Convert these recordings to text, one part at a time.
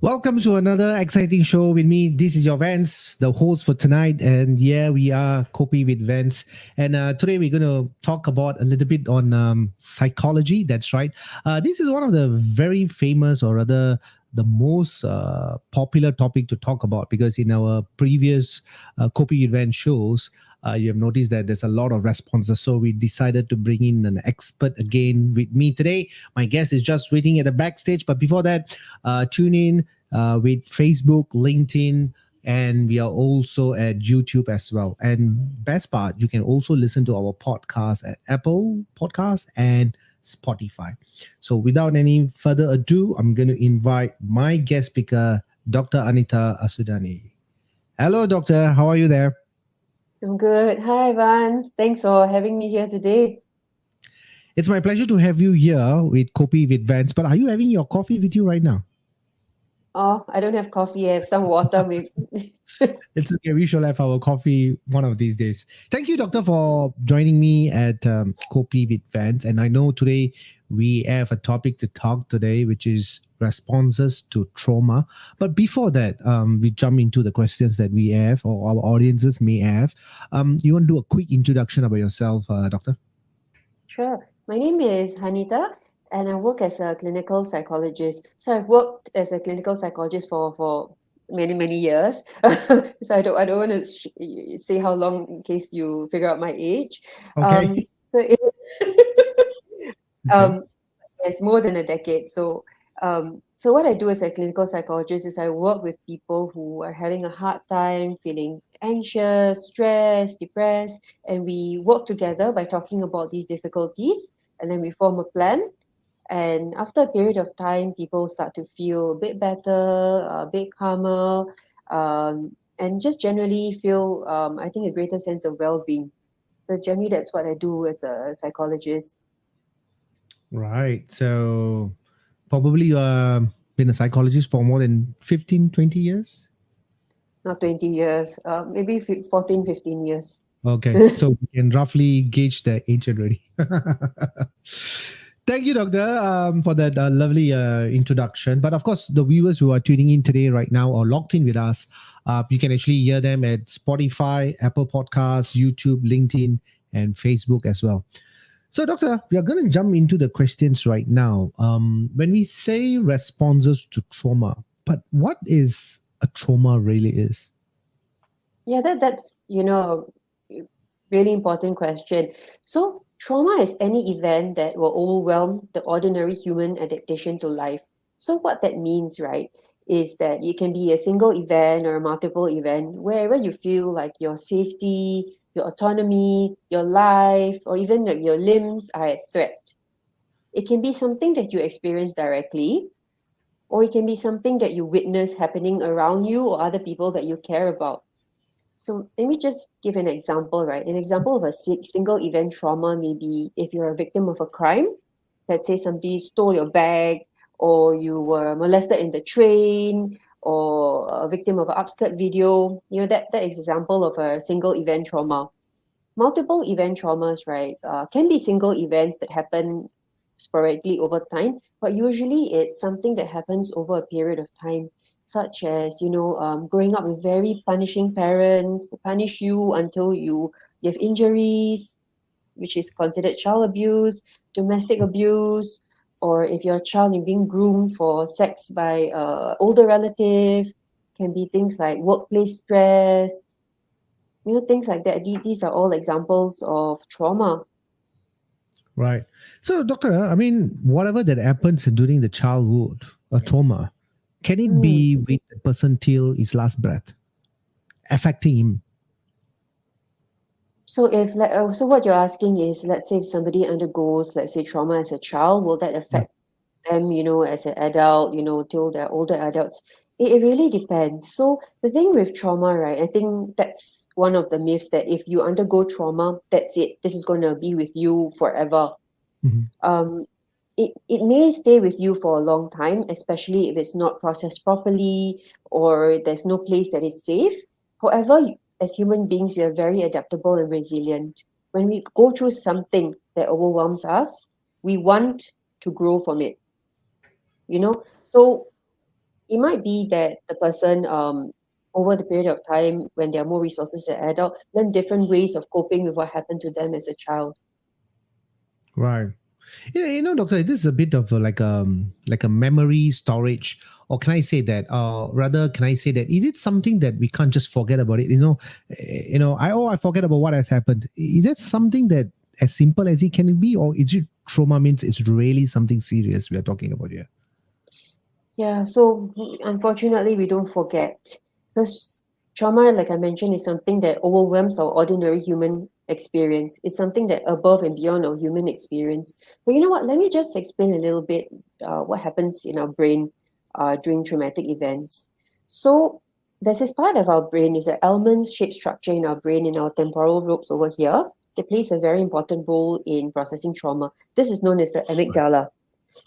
Welcome to another exciting show with me. This is your Vance, the host for tonight. And yeah, we are Kopi with Vance. And today we're going to talk about a little bit on psychology. That's right. This is one of the very famous, or rather, the most popular topic to talk about, because in our previous Kopi event shows, you have noticed that there's a lot of responses. So we decided to bring in an expert again with me today. My guest is just waiting at the backstage. But before that, tune in with Facebook, LinkedIn, and we are also at YouTube as well. And best part, you can also listen to our podcast at Apple Podcasts and Spotify. So without any further ado, I'm going to invite my guest speaker, Dr. Hanita Assudani. Hello, doctor. How are you there? I'm good. Hi, Vance. Thanks for having me here today. It's my pleasure to have you here with Kopi with Vance. But are you having your coffee with you right now? Oh, I don't have coffee. I have some water. Maybe. It's okay. We shall have our coffee one of these days. Thank you, doctor, for joining me at Kopi with Vance. And I know today we have a topic to talk today, which is responses to trauma. But before that, we jump into the questions that we have, or our audiences may have. You want to do a quick introduction about yourself, doctor? Sure. My name is Hanita, and I work as a clinical psychologist. So I've worked as a clinical psychologist for many years. So I don't want to say how long in case you figure out my age. Okay. Um, so it, Okay. um, Yes, more than a decade. So what I do as a clinical psychologist is I work with people who are having a hard time feeling anxious, stressed, depressed, and we work together by talking about these difficulties, and then we form a plan. And after a period of time, people start to feel a bit better, a bit calmer, and just generally feel, I think, a greater sense of well-being. So generally, that's what I do as a psychologist. Right. So probably been a psychologist for more than 15, 20 years. Not 20 years, maybe 14, 15 years. Okay, so we can roughly gauge the age already. Thank you, Doctor, for that lovely introduction. But of course, the viewers who are tuning in today, right now, or locked in with us, you can actually hear them at Spotify, Apple Podcasts, YouTube, LinkedIn, and Facebook as well. So, Doctor, we are going to jump into the questions right now. When we say responses to trauma, but what is a trauma really is? Yeah, that's a really important question. So trauma is any event that will overwhelm the ordinary human adaptation to life. So what that means, right, is that it can be a single event or a multiple event wherever you feel like your safety, your autonomy, your life, or even like your limbs are at threat. It can be something that you experience directly, or it can be something that you witness happening around you or other people that you care about. So let me just give an example, right? An example of a single event trauma may be if you're a victim of a crime. Let's say somebody stole your bag, or you were molested in the train, or a victim of an upskirt video. That is example of a single event trauma. Multiple event traumas, right, can be single events that happen sporadically over time, but usually it's something that happens over a period of time, such as, growing up with very punishing parents to punish you until you have injuries, which is considered child abuse, domestic abuse, or if you're a child and being groomed for sex by older relative, can be things like workplace stress, things like that. These are all examples of trauma. Right. So, doctor, I mean, whatever that happens during the childhood, a trauma, can it Mm. be with the person till his last breath, affecting him? So what you're asking is, let's say if somebody undergoes, let's say, trauma as a child, will that Yeah. affect them, as an adult, till they're older adults? It really depends. So the thing with trauma, right, I think that's one of the myths that if you undergo trauma, that's it. This is going to be with you forever. Mhm. um, it may stay with you for a long time, especially if it's not processed properly or there's no place that is safe. However, as human beings, we are very adaptable and resilient. When we go through something that overwhelms us, we want to grow from it. So it might be that the person over the period of time when there are more resources as an adult, learn different ways of coping with what happened to them as a child. Right. Yeah, doctor, this is a bit of like a memory storage, or can I say that, rather, can I say that is it something that we can't just forget about it? I forget about what has happened. Is that something that as simple as it can be, or is it trauma means it's really something serious we are talking about here? Yeah, so unfortunately, we don't forget because trauma, like I mentioned, is something that overwhelms our ordinary human experience. It's something that above and beyond our human experience. But you know what? Let me just explain a little bit what happens in our brain during traumatic events. So there's this part of our brain, is an almond-shaped structure in our brain, in our temporal lobes over here. It plays a very important role in processing trauma. This is known as the amygdala.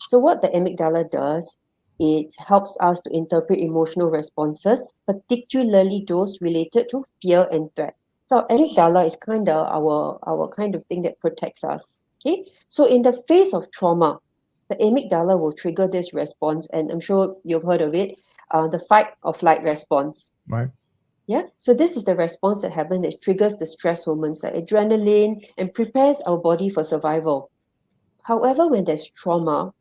So what the amygdala does, it helps us to interpret emotional responses, particularly those related to fear and threat. So our amygdala is kind of our kind of thing that protects us. Okay. So in the face of trauma, the amygdala will trigger this response, and I'm sure you've heard of it, the fight or flight response. Right. Yeah. So this is the response that happens that triggers the stress hormones like adrenaline and prepares our body for survival. However, when there's trauma,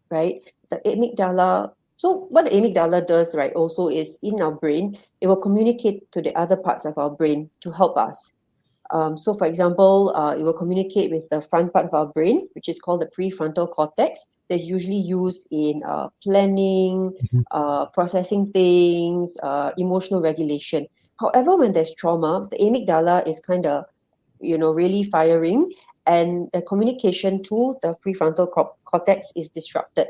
right? The amygdala. So what the amygdala does, right, also is in our brain, it will communicate to the other parts of our brain to help us. So, for example, it will communicate with the front part of our brain, which is called the prefrontal cortex. That's usually used in planning, Mhm. processing things, emotional regulation. However, when there's trauma, the amygdala is kind of, really firing, and the communication to the prefrontal cortex is disrupted.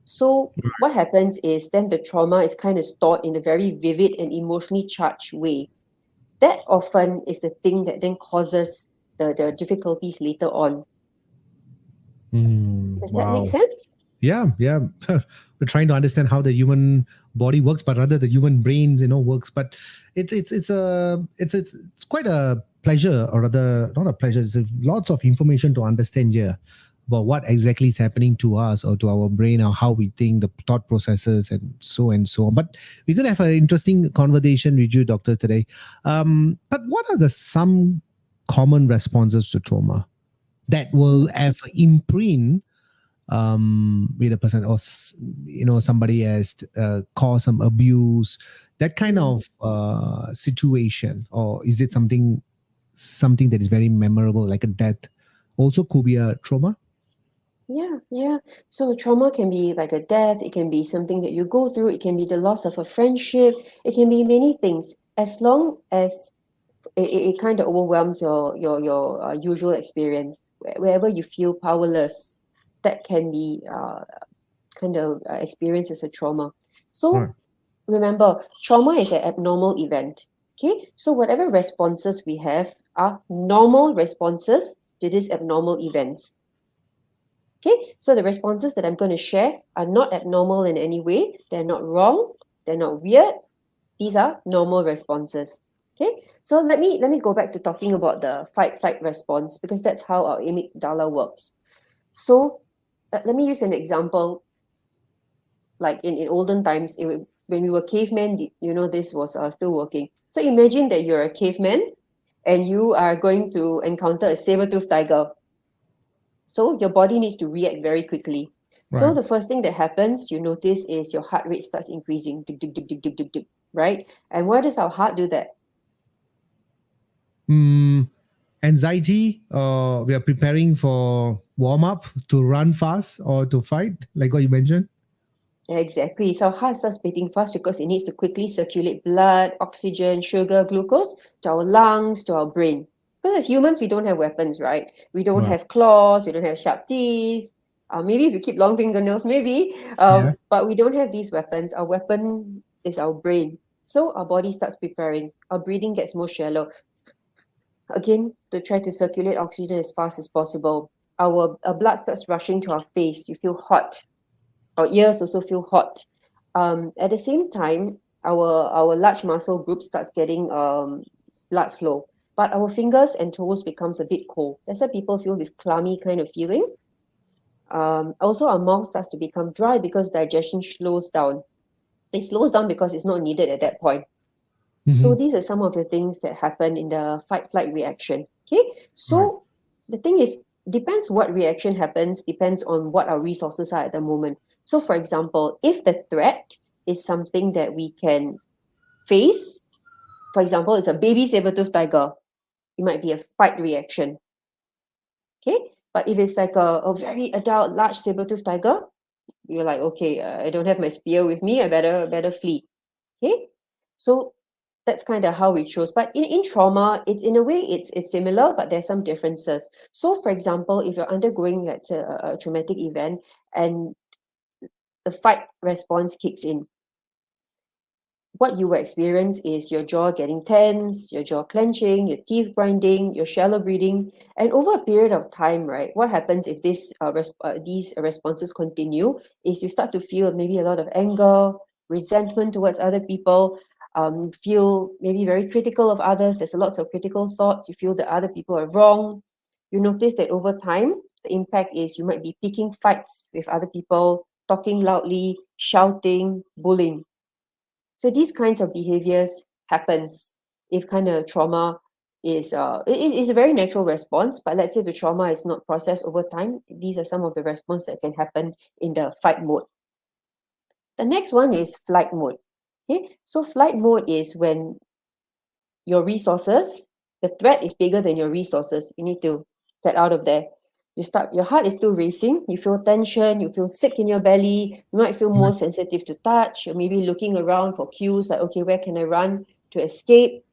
So what happens is then the trauma is kind of stored in a very vivid and emotionally charged way. That often is the thing that then causes the difficulties later on. Does that make Wow. sense? Yeah, yeah. We're trying to understand how the human body works, but rather the human brain, works. But it's quite a pleasure, or rather not a pleasure. It's lots of information to understand here about what exactly is happening to us or to our brain, or how we think, the thought processes, and so on. But we're gonna have an interesting conversation with you, doctor, today. But what are the some common responses to trauma that will have imprint with a person, or somebody has caused some abuse, that kind Mm. of situation, or is it something that is very memorable, like a death also could be a trauma? Yeah, yeah. So trauma can be like a death, it can be something that you go through, it can be the loss of a friendship, it can be many things. As long as it kind of overwhelms your usual experience, wherever you feel powerless, that can be kind of experienced as a trauma. Right. So remember, trauma is an abnormal event. Okay, so whatever responses we have are normal responses to these abnormal events. Okay, so the responses that I'm going to share are not abnormal in any way. They're not wrong. They're not weird. These are normal responses. Okay, so let me go back to talking about the fight flight response, because that's how our amygdala works. So let me use an example. Like in olden times, when we were cavemen, this was still working. So imagine that you're a caveman and you are going to encounter a saber-toothed tiger. So your body needs to react very quickly. So Right. the first thing that happens, you notice, is your heart rate starts increasing, tick, tick, tick, tick, tick, tick, tick, right? And why does our heart do that? mm, Anxiety, we are preparing for warm up to run fast or to fight, like what you mentioned. Exactly. So our heart starts beating fast because it needs to quickly circulate blood, oxygen, sugar, glucose to our lungs, to our brain. Because as humans, we don't have weapons, right? We don't Right. have claws, we don't have sharp teeth. Maybe if you keep long fingernails, maybe. Yeah. But we don't have these weapons. Our weapon is our brain. So our body starts preparing. Our breathing gets more shallow. Again, to try to circulate oxygen as fast as possible. Our blood starts rushing to our face. You feel hot. Our ears also feel hot. At the same time, our large muscle group starts getting blood flow, but our fingers and toes becomes a bit cold. That's why people feel this clammy kind of feeling. Also, our mouth starts to become dry because digestion slows down. It slows down because it's not needed at that point. So these are some of the things that happen in the fight-flight reaction. Okay, so the thing is, depends what reaction happens, depends on what our resources are at the moment. So for example, if the threat is something that we can face, for example, it's a baby saber-toothed tiger, it might be a fight reaction. Okay, but if it's like a very adult, large saber-toothed tiger, you're like, okay, I don't have my spear with me, I better flee. Okay, so that's kind of how we chose. But in trauma, it's in a way it's similar, but there's some differences. So for example, if you're undergoing, let's say, a traumatic event and the fight response kicks in, what you will experience is your jaw getting tense, your jaw clenching, your teeth grinding, your shallow breathing. And over a period of time, right, what happens if these responses continue is you start to feel maybe a lot of anger, resentment towards other people, feel maybe very critical of others. There's a lot of critical thoughts. You feel that other people are wrong. You notice that over time, the impact is you might be picking fights with other people, talking loudly, shouting, bullying. So these kinds of behaviors happens if kind of trauma is it is a very natural response, but let's say the trauma is not processed over time, these are some of the response that can happen in the fight mode. The next one is flight mode. Okay, so flight mode is when your resources, the threat is bigger than your resources. You need to get out of there. Your heart is still racing, you feel tension, you feel sick in your belly, you might feel more sensitive to touch, you're maybe looking around for cues like, okay, where can I run to escape?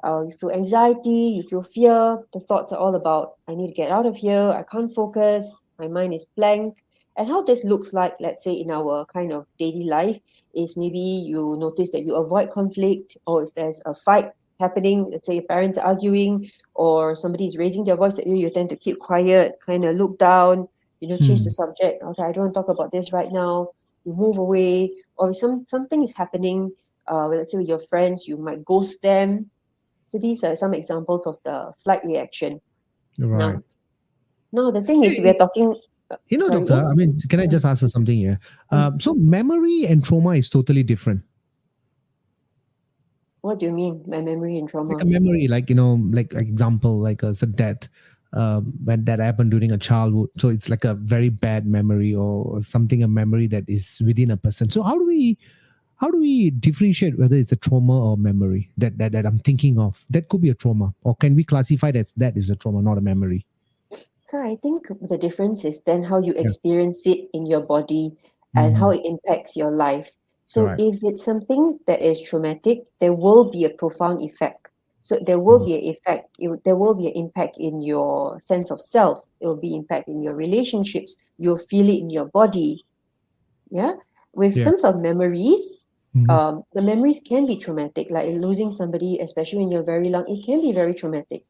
You feel anxiety, you feel fear. The thoughts are all about, I need to get out of here, I can't focus, my mind is blank. And how this looks like, let's say, in our kind of daily life, is maybe you notice that you avoid conflict, or if there's a fight happening, let's say your parents are arguing, or somebody's raising their voice at you, you tend to keep quiet, kind of look down, change the subject. Okay, I don't want to talk about this right now. You move away, or if something is happening, let's say with your friends, you might ghost them. So these are some examples of the flight reaction. Right. Now the thing is, we're talking. Sorry, Doctor, yes? I mean, can I just ask you something here? So memory and trauma is totally different. What do you mean by memory and trauma? Like a memory, like, like example, like a death, when that happened during a childhood. So it's like a very bad memory or something, a memory that is within a person. So how do we differentiate whether it's a trauma or memory that I'm thinking of? That could be a trauma, or can we classify that is a trauma, not a memory? So I think the difference is then how you Yeah. experience it in your body and how it impacts your life. So Right. if it's something that is traumatic, there will be a profound effect. So there will be an effect. There will be an impact in your sense of self. It will be impact in your relationships. You'll feel it in your body. Yeah. With Yeah. terms of memories, Mhm. the memories can be traumatic. Like losing somebody, especially when you're very young, it can be very traumatic.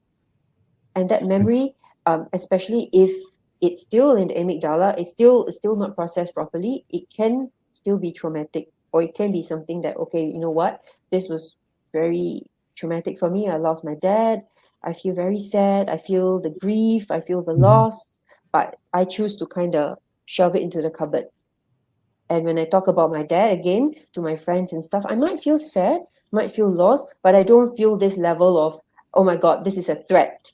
And that memory, especially if it's still in the amygdala, it's still not processed properly, it can still be traumatic, or it can be something that, okay, you know what, this was very traumatic for me. I lost my dad. I feel very sad. I feel the grief. I feel the Mhm. loss, but I choose to kind of shove it into the cupboard. And when I talk about my dad again to my friends and stuff, I might feel sad, might feel lost, but I don't feel this level of, oh my God, this is a threat.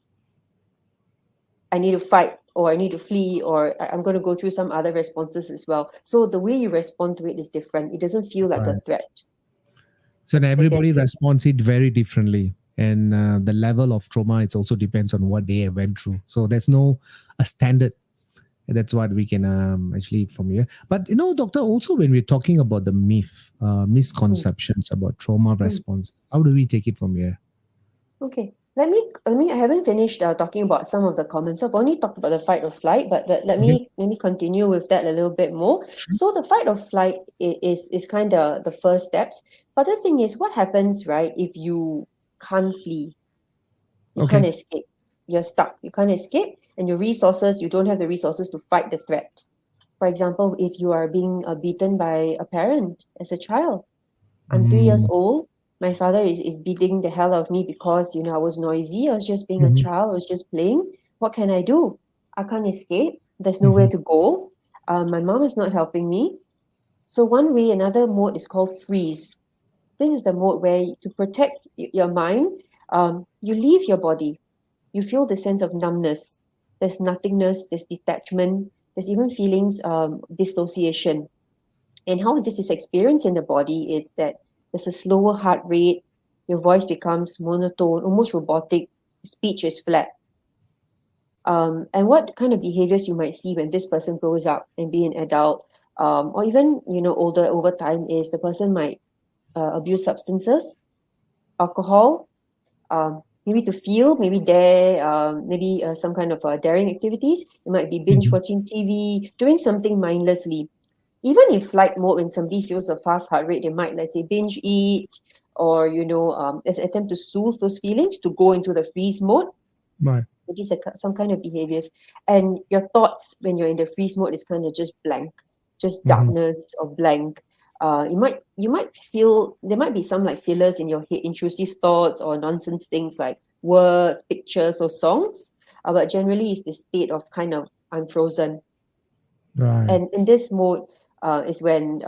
I need to fight, or I need to flee, or I'm going to go through some other responses as well. So the way you respond to it is different. It doesn't feel like a Right. threat, So now I guess. everybody responds it very differently, and the level of trauma it also depends on what they went through. So there's no a standard. That's what we can actually from here. But doctor, also when we're talking about the Mm, misconceptions about trauma mm. response, how do we take it from here? Okay. I haven't finished talking about some of the comments. I've only talked about the fight or flight, but let Okay. me let me continue with that a little bit more. Sure. So the fight or flight is kind of the first steps. But the thing is, what happens, right, if you can't flee? You can't Okay. escape. You're stuck. You can't escape, and you don't have the resources to fight the threat. For example, if you are being beaten by a parent as a child, I'm 3 years Mm-hmm. old. My father is beating the hell out of me because, I was noisy. I was just being a Mm-hmm. child. I was just playing. What can I do? I can't escape. There's nowhere Mm-hmm. to go. My mom is not helping me. So one way, another mode is called freeze. This is the mode where to protect your mind, you leave your body. You feel the sense of numbness. There's nothingness, there's detachment, there's even feelings, dissociation. And how this is experienced in the body is that there's a slower heart rate, your voice becomes monotone, almost robotic, speech is flat. And what kind of behaviors you might see when this person grows up and be an adult, or even older over time, is the person might abuse substances, alcohol, maybe to feel, maybe dare, maybe some kind of daring activities. It might be binge Mhm. watching TV, doing something mindlessly. Even in flight mode, when somebody feels a fast heart rate, they might, let's say, binge eat, or as an attempt to soothe those feelings, to go into the freeze mode. Right. These are some kind of behaviors. And your thoughts when you're in the freeze mode is kind of just blank, just Mhm. darkness or blank. You might feel there might be some like fillers in your head, intrusive thoughts or nonsense things like words, pictures, or songs. But generally, it's the state of kind of I'm frozen. Right. And in this mode, is when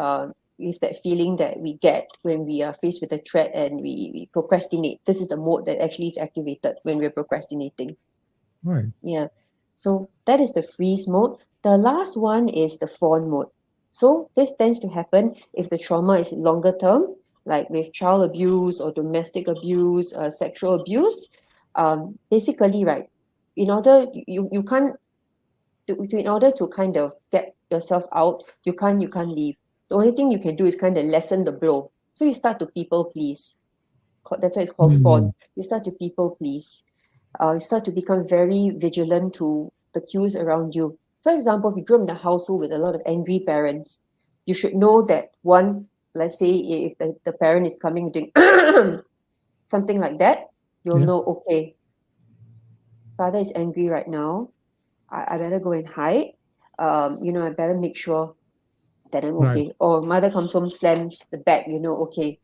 with that feeling that we get when we are faced with a threat and we procrastinate. This is the mode that actually is activated when we're procrastinating. Right. Yeah. So that is the freeze mode. The last one is the fawn mode. So this tends to happen if the trauma is longer term, like with child abuse or domestic abuse, sexual abuse. Basically, right, in order you can't in order to kind of get yourself out, you can't leave. The only thing you can do is kind of lessen the blow. So you start to people please. That's why it's called fawn. Mm. You start to people please. You start to become very vigilant to the cues around you. For example, if you grew up in a household with a lot of angry parents, you should know that one, let's say if the parent is coming doing something like that, you'll Yeah. know, okay, father is angry right now. I better go and hide. I better make sure that I'm Right. okay. Or mother comes home, slams the bag, okay,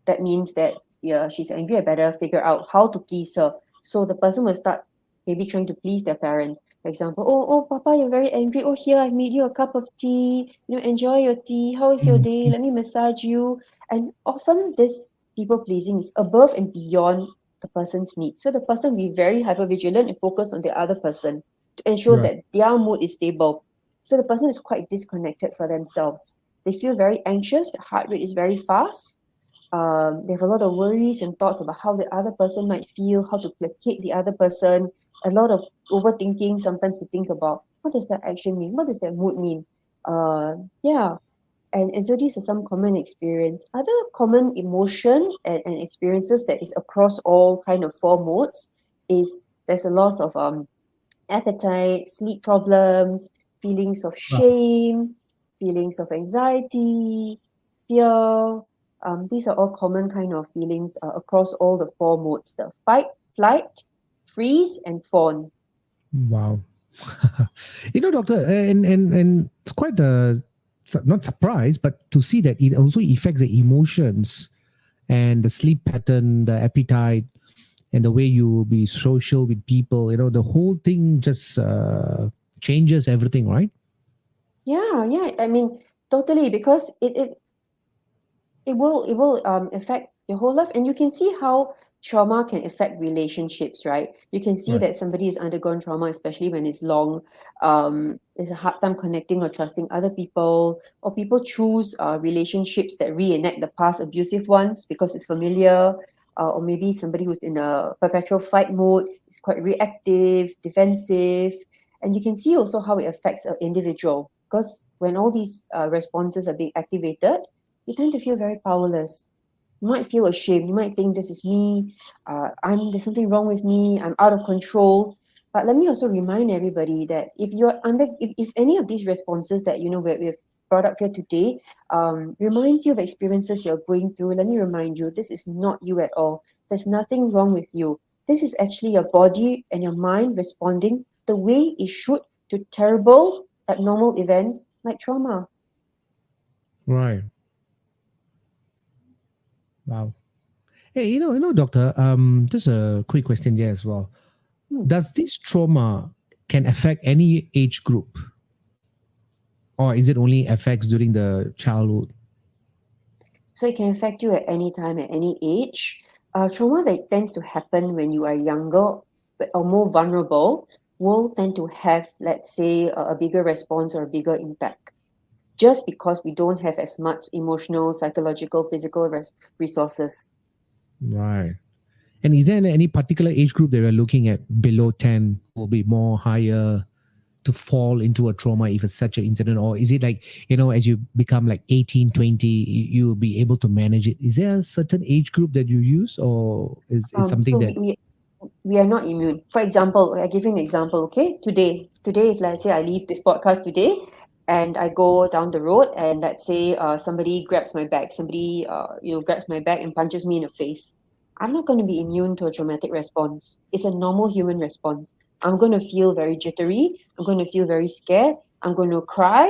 that means that yeah, she's angry. I better figure out how to please her. So the person will start maybe trying to please their parents. For example, oh, Papa, you're very angry. Oh, here, I made you a cup of tea. Enjoy your tea. How is your Mm. day? Let me massage you. And often this people pleasing is above and beyond the person's needs. So the person will be very hyper vigilant and focus on the other person to ensure Right. that their mood is stable. So the person is quite disconnected for themselves. They feel very anxious. The heart rate is very fast. They have a lot of worries and thoughts about how the other person might feel, how to placate the other person, a lot of overthinking sometimes to think about what does that action mean? What does that mood mean? Yeah. And so these are some common experience. Other common emotion and experiences that is across all kind of four modes is there's a loss of appetite, sleep problems, feelings of Wow. shame, feelings of anxiety, fear. These are all common kind of feelings across all the four modes: the fight, flight, freeze, and fawn. Wow. Doctor, and it's quite not surprised, but to see that it also affects the emotions and the sleep pattern, the appetite, and the way you will be social with people. The whole thing just changes everything, right? Yeah, yeah. I mean, totally, because it will affect your whole life, and you can see how trauma can affect relationships, right? You can see Right. that somebody has undergone trauma, especially when it's long. There's a hard time connecting or trusting other people, or people choose relationships that reenact the past abusive ones because it's familiar. Or maybe somebody who's in a perpetual fight mode is quite reactive, defensive. And you can see also how it affects an individual, because when all these responses are being activated, you tend to feel very powerless. You might feel ashamed. You might think this is me. There's something wrong with me. I'm out of control. But let me also remind everybody that if any of these responses that we've brought up here today reminds you of experiences you're going through, let me remind you, this is not you at all. There's nothing wrong with you. This is actually your body and your mind responding the way it should to terrible, abnormal events like trauma. Right. Wow. Hey, doctor, just a quick question there as well. Hmm. Does this trauma can affect any age group? Or is it only affects during the childhood? So it can affect you at any time, at any age. Trauma that tends to happen when you are younger or more vulnerable will tend to have, let's say, a bigger response or a bigger impact. Just because we don't have as much emotional, psychological, physical resources. Right. And is there any particular age group that we're looking at below 10 will be more higher to fall into a trauma if it's such an incident? Or is it like, as you become like 18, 20, you'll be able to manage it? Is there a certain age group that you use, or is something So that... we are not immune. For example, I give you an example, okay? Today, if let's say I leave this podcast today and I go down the road and let's say somebody grabs my bag, grabs my bag and punches me in the face. I'm not going to be immune to a traumatic response. It's a normal human response. I'm going to feel very jittery. I'm going to feel very scared. I'm going to cry.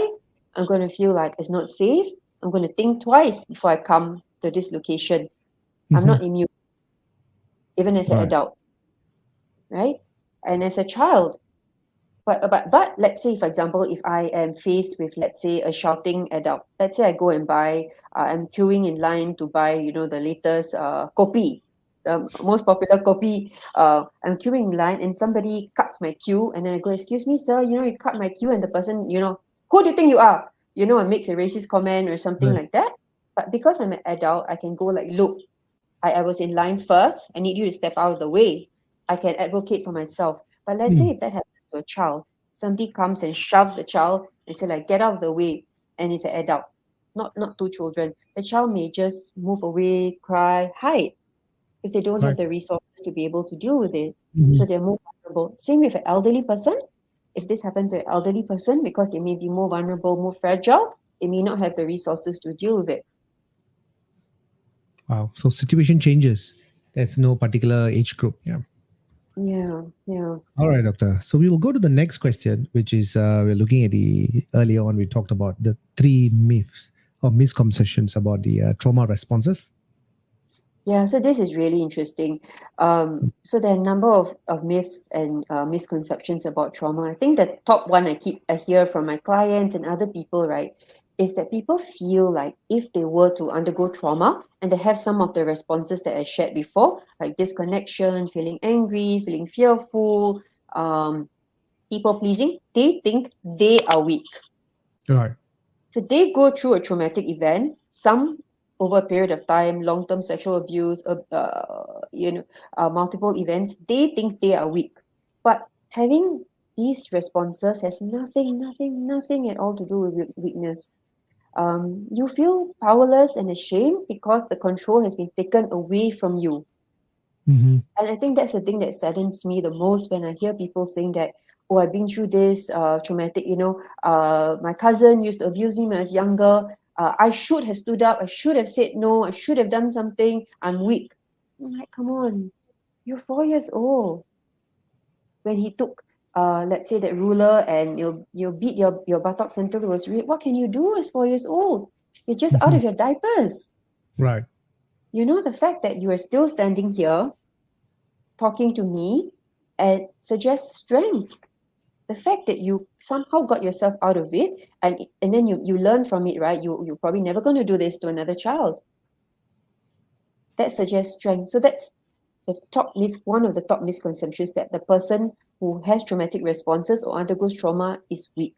I'm going to feel like it's not safe. I'm going to think twice before I come to this location. I'm Mhm. not immune, even as an Right. adult, right? And as a child, but let's say, for example, if I am faced with, let's say, a shouting adult, let's say I go and buy, I'm queuing in line to buy, the latest Kopi, the most popular Kopi. I'm queuing in line and somebody cuts my queue, and then I go, "Excuse me, sir, you cut my queue," and the person, "Who do you think you are?" And makes a racist comment or something Right. like that. But because I'm an adult, I can go like, "Look, I was in line first. I need you to step out of the way. I can advocate for myself." But let's say Mm. if that happens to a child, somebody comes and shoves the child and say like, "Get out of the way," and it's an adult, not two children. The child may just move away, cry, hide, because they don't have Right. the resources to be able to deal with it. So Mhm. they're more vulnerable. Same with an elderly person. If this happened to an elderly person, because they may be more vulnerable, more fragile, they may not have the resources to deal with it. Wow. So situation changes. There's no particular age group. Yeah. Yeah, yeah. All right, doctor. So we will go to the next question, which is we're looking at the earlier on we talked about the three myths or misconceptions about the trauma responses. Yeah, so this is really interesting. So there are a number of myths and misconceptions about trauma. I think the top one I hear from my clients and other people, right, is that people feel like if they were to undergo trauma and they have some of the responses that I shared before, like disconnection, feeling angry, feeling fearful, um, people pleasing, they think they are weak. Right. So they go through a traumatic event, some over a period of time, long-term sexual abuse, multiple events. They think they are weak, but having these responses has nothing at all to do with weakness. You feel powerless and ashamed because the control has been taken away from you. Mm-hmm. And I think that's the thing that saddens me the most when I hear people saying that, "Oh, I've been through this traumatic, my cousin used to abuse me when I was younger. I should have stood up. I should have said no. I should have done something. I'm weak." I'm like, come on, you're 4 years old. When he took, let's say, that ruler and you beat your buttocks until it was red, what can you do as 4 years old? You're just out Mm-hmm. of your diapers. Right. The fact that you are still standing here talking to me, and suggests strength. The fact that you somehow got yourself out of it, and then you learn from it, right? You're probably never going to do this to another child. That suggests strength. So that's one of the top misconceptions, that the person who has traumatic responses or undergoes trauma is weak.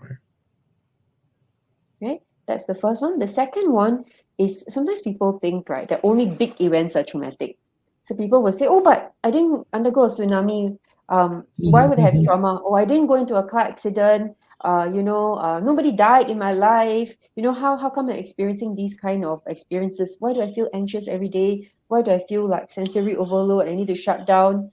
Right. Right? That's the first one. The second one is, sometimes people think, right, that only big events are traumatic. So people will say, "Oh, but I didn't undergo a tsunami. Why would I have Mm-hmm. trauma? Oh, I didn't go into a car accident. Nobody died in my life. How come I'm experiencing these kind of experiences? Why do I feel anxious every day? Why do I feel like sensory overload? I need to shut down."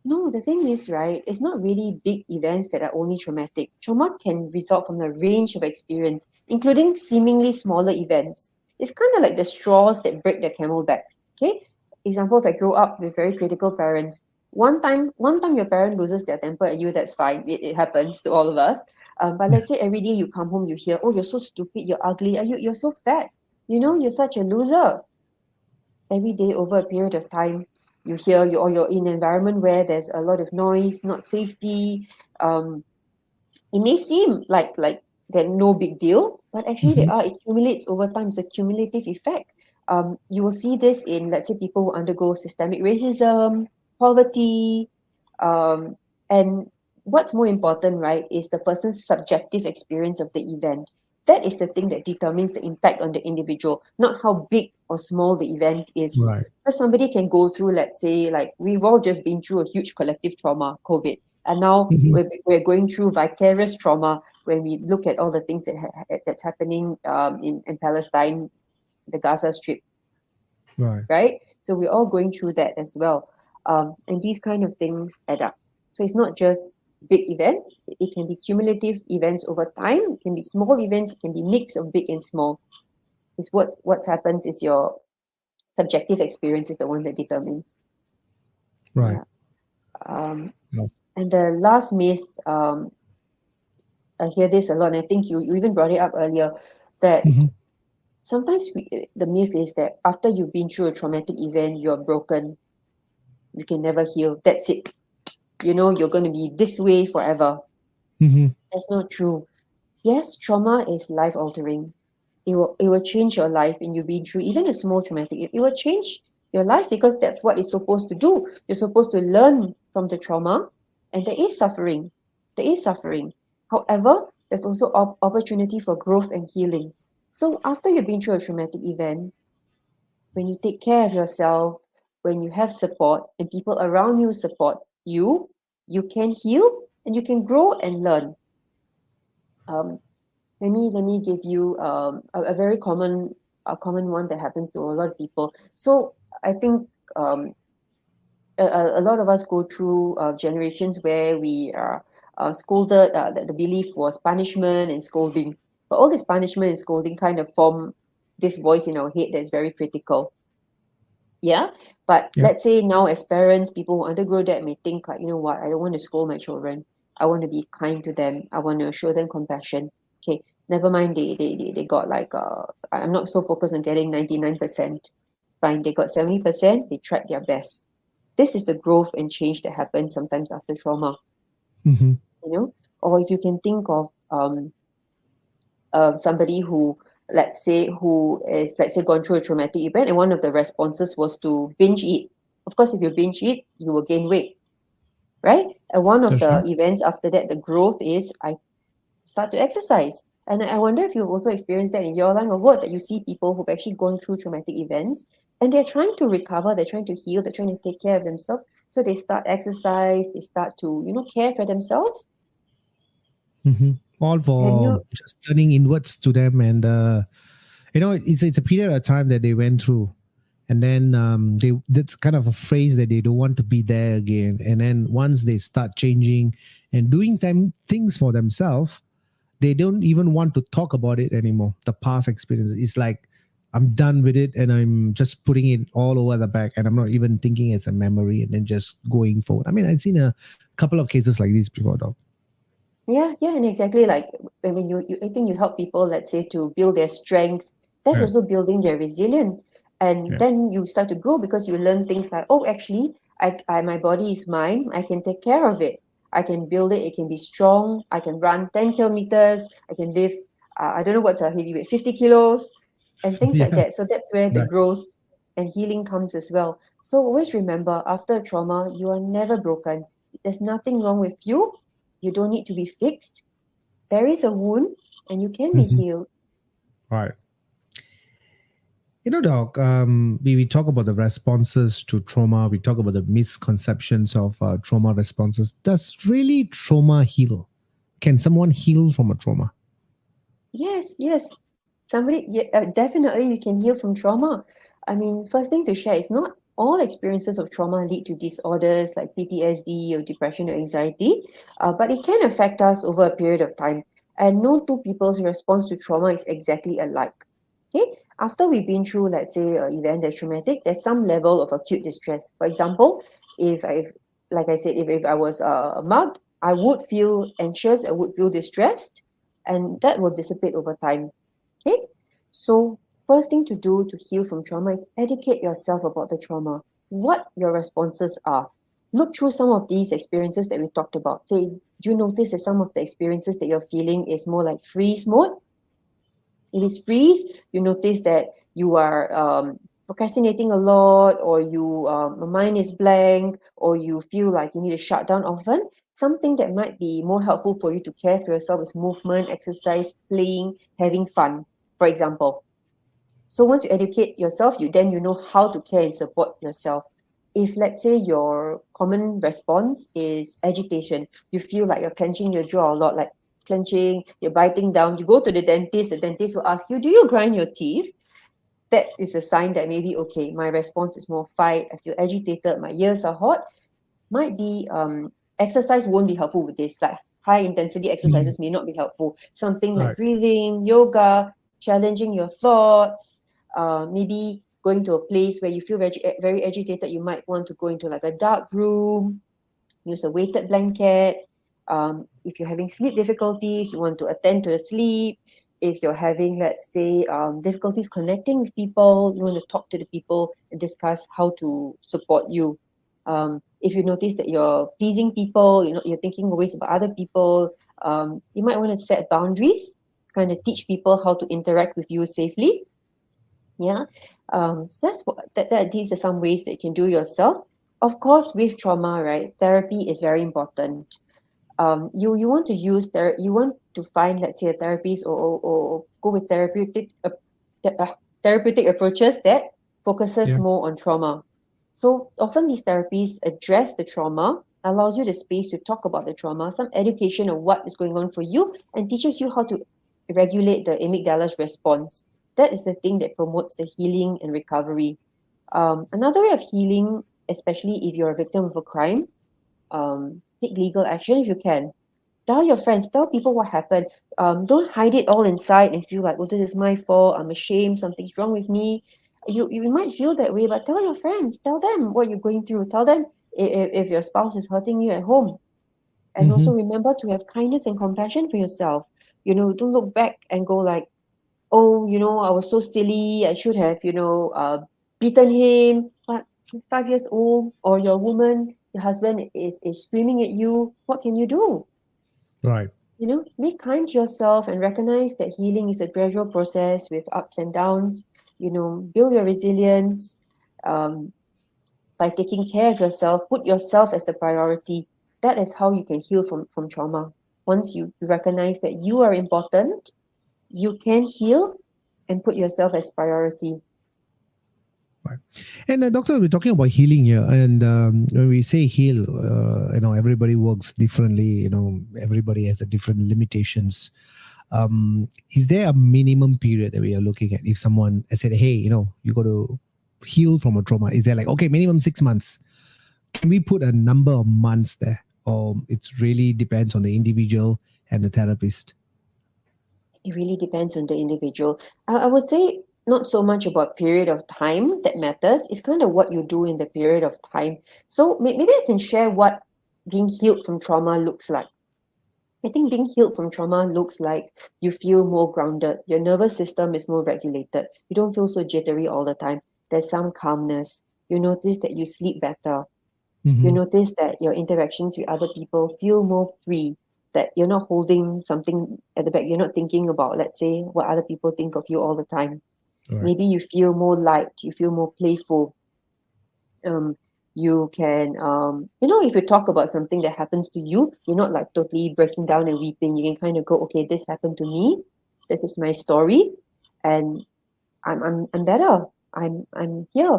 No, the thing is, right, it's not really big events that are only traumatic. Trauma can result from a range of experience, including seemingly smaller events. It's kind of like the straws that break the camel backs. Okay? Example, if I grow up with very critical parents, one time your parent loses their temper at you, that's fine. It happens to all of us. But let's say every day you come home, you hear, "Oh, you're so stupid, you're ugly, you're so fat, you're such a loser." Every day over a period of time, you hear, you're in an environment where there's a lot of noise, not safety, um, It may seem like they're no big deal, but actually they Mm-hmm. are. It accumulates over time. It's a cumulative effect. You will see this in, let's say, people who undergo systemic racism, poverty, um, and what's more important, right, is the person's subjective experience of the event. That is the thing that determines the impact on the individual, not how big or small the event is. Right. Because somebody can go through, let's say, like we've all just been through a huge collective trauma, COVID, and now Mm-hmm. we're going through vicarious trauma when we look at all the things that's happening in Palestine, the Gaza Strip, Right. right? So we're all going through that as well. And these kind of things add up. So it's not just big events. It can be cumulative events over time. It can be small events. It can be mix of big and small. It's what happens is your subjective experience is the one that determines. Right. Yeah. Um, No. and the last myth, I hear this a lot, and I think you even brought it up earlier, that Mm-hmm. sometimes the myth is that after you've been through a traumatic event, you're broken. You can never heal. That's it. You're going to be this way forever. Mm-hmm. That's not true. Yes, trauma is life altering. It will change your life, and you've been through even a small traumatic. It will change your life because that's what it's supposed to do. You're supposed to learn from the trauma, and there is suffering. There is suffering. However, there's also opportunity for growth and healing. So after you've been through a traumatic event, when you take care of yourself, when you have support and people around you support you, you can heal and you can grow and learn. Um, let me give you a very common one that happens to a lot of people. So I think um, a lot of us go through generations where we are scolded. That the belief was punishment and scolding, but all this punishment and scolding kind of form this voice in our head that's very critical. Yeah. But Yeah. let's say now as parents, people who undergo that may think like, you know what, I don't want to scold my children. I want to be kind to them. I want to show them compassion. Okay, never mind they got like I'm not so focused on getting 99%. Fine, they got 70%, they tried their best. This is the growth and change that happens sometimes after trauma, Mm-hmm. you know? Or if you can think of somebody who, let's say gone through a traumatic event, and one of the responses was to binge eat. Of course, if you binge eat, you will gain weight, right? And one of That's right. the events after that, the growth is I start to exercise. And I wonder if you've also experienced that in your line of work, that you see people who've actually gone through traumatic events and they're trying to recover, they're trying to heal, they're trying to take care of themselves. So they start exercise, they start to, care for themselves. Mm-hmm. All Can for you just turning inwards to them, and it's a period of time that they went through, and then they that's kind of a phrase that they don't want to be there again. And then once they start changing and doing things for themselves, they don't even want to talk about it anymore. The past experience, it's like I'm done with it, and I'm just putting it all over the back, and I'm not even thinking it's a memory, and then just going forward. I mean, I've seen a couple of cases like this before, dog. Yeah, yeah, and exactly like when I think you help people, let's say, to build their strength, that's Yeah. also building their resilience. And Yeah. then you start to grow because you learn things like, oh, actually, my body is mine. I can take care of it. I can build it. It can be strong. I can run 10 kilometers. I can lift, I don't know what's a heavy weight, 50 kilos, and things like Yeah. that. So that's where the Right. growth and healing comes as well. So always remember, after a trauma, you are never broken. There's nothing wrong with you. You don't need to be fixed. There is a wound and you can be Mhm. healed. Right. Doc, we talk about the responses to trauma. We talk about the misconceptions of trauma responses. Does really trauma heal? Can someone heal from a trauma? Yes, yes. Definitely you can heal from trauma. I mean, first thing to share is not all experiences of trauma lead to disorders like PTSD or depression or anxiety, but it can affect us over a period of time. And no two people's response to trauma is exactly alike. Okay, after we've been through, let's say, an event that's traumatic, there's some level of acute distress. For example, like I said, if I was mugged, I would feel anxious, I would feel distressed, and that will dissipate over time. Okay, so first thing to do to heal from trauma is educate yourself about the trauma, what your responses are. Look through some of these experiences that we talked about. Say, do you notice that some of the experiences that you're feeling is more like freeze mode? If it's freeze, you notice that you are procrastinating a lot, or your mind is blank, or you feel like you need to shut down often. Something that might be more helpful for you to care for yourself is movement, exercise, playing, having fun, for example. So once you educate yourself, you know how to care and support yourself. If let's say your common response is agitation, you feel like you're clenching your jaw a lot, like clenching, you're biting down, you go to the dentist will ask you, do you grind your teeth? That is a sign that maybe, okay, my response is more fight, I feel agitated, my ears are hot. Might be exercise won't be helpful with this. Like high intensity exercises may not be helpful. Something like Right. breathing, yoga, challenging your thoughts, maybe going to a place where you feel very agitated. You might want to go into like a dark room, use a weighted blanket. If you're having sleep difficulties, you want to attend to the sleep. If you're having, let's say, difficulties connecting with people, you want to talk to the people and discuss how to support you. If you notice that you're pleasing people, you're thinking always about other people, you might want to set boundaries, kind of teach people how to interact with you safely. Yeah. So that's these are some ways that you can do yourself. Of course, with trauma, right, therapy is very important. You want to use you want to find, let's say, a therapist, or go with therapeutic approaches that focuses Yeah. more on trauma. So often these therapies address the trauma, allows you the space to talk about the trauma, some education of what is going on for you, and teaches you how to regulate the amygdala's response. That is the thing that promotes the healing and recovery. Another way of healing, especially if you're a victim of a crime, take legal action if you can. Tell your friends, tell people what happened. Don't hide it all inside and feel like, oh, this is my fault, I'm ashamed, something's wrong with me. You might feel that way, but tell your friends, tell them what you're going through. Tell them if your spouse is hurting you at home. And Mm-hmm. also remember to have kindness and compassion for yourself. Don't look back and go like, oh, I was so silly, I should have, beaten him. But 5 years old, or your woman, your husband is screaming at you, what can you do? Right. Be kind to yourself and recognize that healing is a gradual process with ups and downs. Build your resilience um, by taking care of yourself. Put yourself as the priority. That is how you can heal from trauma. Once you recognize that you are important, you can heal and put yourself as priority. Right. And doctor, we're talking about healing here, and when we say heal, everybody works differently. Everybody has a different limitations. Is there a minimum period that we are looking at? If someone said, "Hey, you got to heal from a trauma," is there like, okay, minimum 6 months? Can we put a number of months there, or it really depends on the individual and the therapist? It really depends on the individual. I would say not so much about period of time that matters. It's kind of what you do in the period of time. So maybe I can share what being healed from trauma looks like. I think being healed from trauma looks like you feel more grounded. Your nervous system is more regulated. You don't feel so jittery all the time. There's some calmness. You notice that you sleep better. You Mm-hmm. notice that your interactions with other people feel more free, that you're not holding something at the back. You're not thinking about, let's say, what other people think of you all the time. All right. Maybe you feel more light, you feel more playful. You can, if you talk about something that happens to you, you're not like totally breaking down and weeping. You can kind of go, okay, this happened to me. This is my story, and I'm better. I'm here.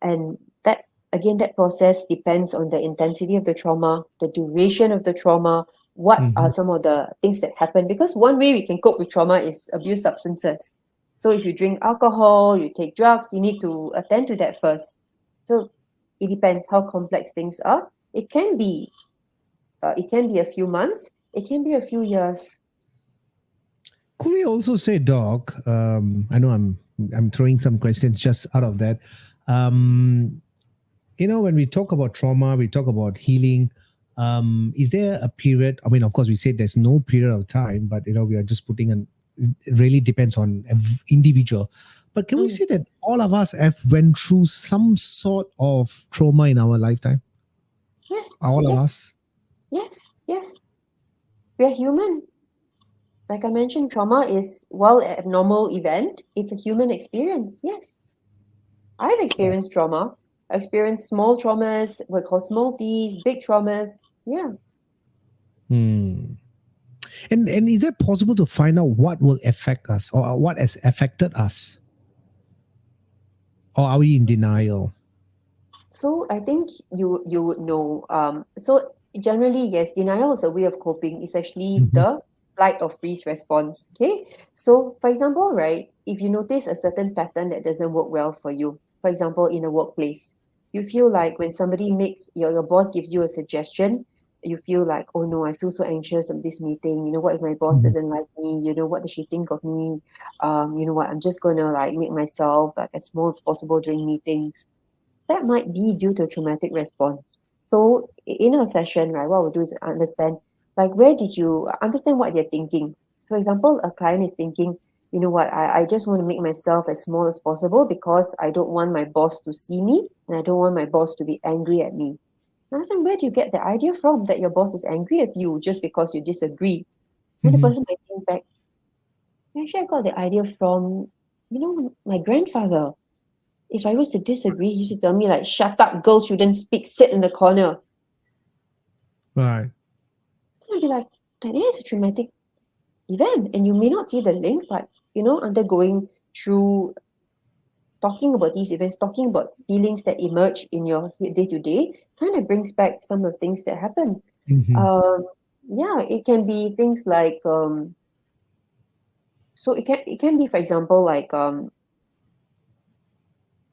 And that, again, that process depends on the intensity of the trauma, the duration of the trauma, what Mm-hmm. are some of the things that happen. Because one way we can cope with trauma is abuse substances. So if you drink alcohol, you take drugs, you need to attend to that first. So it depends how complex things are. It can be a few months, it can be a few years. Could we also say, Doc? I know I'm throwing some questions just out of that. Um, when we talk about trauma, we talk about healing. Is there a period? I mean, of course, we say there's no period of time, but we are just putting an. It really depends on individual. But can we Mm. say that all of us have went through some sort of trauma in our lifetime? Yes, All of yes, us. yes, yes. We are human. Like I mentioned, trauma is, while an abnormal event, it's a human experience. Yes. I've experienced trauma. I've experienced small traumas, what we call small T's, big traumas. Yeah. Hmm. And is it possible to find out what will affect us or what has affected us? Or are we in denial? So I think you would know. So generally, yes, denial is a way of coping. It's actually Mhm. the flight or freeze response. Okay. So for example, right, if you notice a certain pattern that doesn't work well for you, for example, in a workplace, you feel like when somebody makes your boss gives you a suggestion, you feel like, oh no, I feel so anxious of this meeting. You know, what if my boss Mhm. doesn't like me? You know, what does she think of me? You know what, I'm just gonna like make myself like as small as possible during meetings. That might be due to traumatic response. So in a session, right, what we'll do is understand, like, where did you understand what they're thinking? So, for example, a client is thinking, you know what, I just want to make myself as small as possible because I don't want my boss to see me and I don't want my boss to be angry at me. Now, I said, where do you get the idea from that your boss is angry at you just because you disagree? And the Mhm. person might think back, actually, I got the idea from, my grandfather. If I was to disagree, he used to tell me like, "Shut up, girls shouldn't speak. Sit in the corner." Right. I'd be like, "That is a traumatic event," and you may not see the link, but undergoing through talking about these events, talking about feelings that emerge in your day to day, kind of brings back some of the things that happen. Mhm. Um, yeah, it can be things like so it can be, for example, like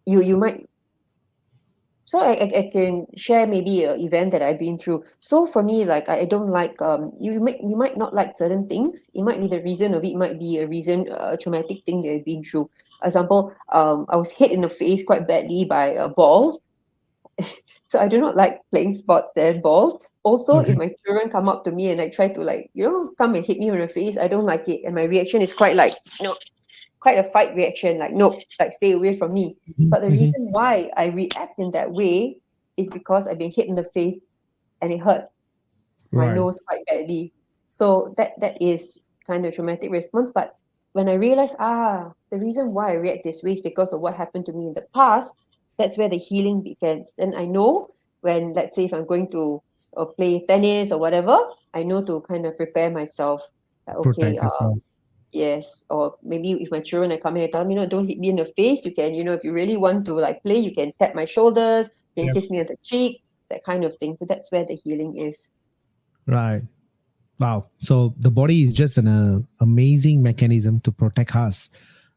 you might. So I can share maybe an event that I've been through. So for me, like I don't like you might not like certain things. It might be the reason of it might be a reason, a traumatic thing that I've been through. Example, I was hit in the face quite badly by a ball. So I do not like playing sports that have balls. Also, if Okay. my children come up to me and like try to like come and hit me in the face, I don't like it, and my reaction is quite like quite a fight reaction, like, nope, like stay away from me. Mhm. But the Mhm. reason why I react in that way is because I've been hit in the face and it hurt my Right. nose quite badly. So that is kind of traumatic response. But when I realize, the reason why I react this way is because of what happened to me in the past, that's where the healing begins. Then I know when, let's say, if I'm going to play tennis or whatever, I know to kind of prepare myself. Like, okay, Protect yourself. yes, or maybe if my children are coming and tell me, don't hit me in the face. You can, if you really want to like play, you can tap my shoulders, you can Yep. kiss me on the cheek, that kind of thing. So that's where the healing is. Right. Wow. So the body is just an amazing mechanism to protect us